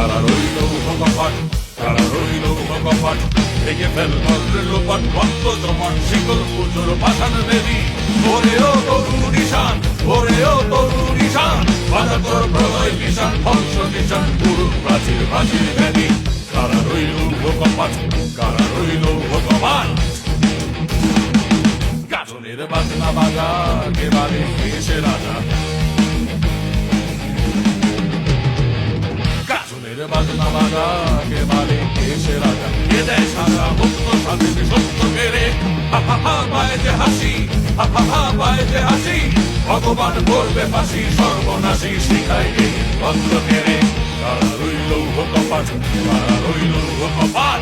কারা রইল কপাট, কারা রইল কপাট, ভেঙে ফেল বজ্রের লোপাট, রক্ত জমাট শিকল পুজোর পাষাণ বেদি। ওরে ও তরুণ ঈশান, ওরে ও তরুণ ঈশান, বাধা তোর প্রলয় নিশান, ধ্বংস নিশান, পুরুষ প্রাচীর প্রাচীর বেদি। কারা রইল কপাট, কারা রইল কপাট। গাজনের বাজনা বাজা, কে বাজে এসে রাজা। গাজনের বাজনা বাজা, কে বাজে এসে রাজা। কে দেয় সাজা মুক্ত স্বাধীন সত্য কেড়ে, হা হা হা পায় যে হাসি, হা হা হা পায় যে হাসি। ভগবান করবে ফাঁসি, সর্বনাশী শিখায় এই ভদ্র কেড়ে। কারা রইল কপাট, কারা রইল কপাট।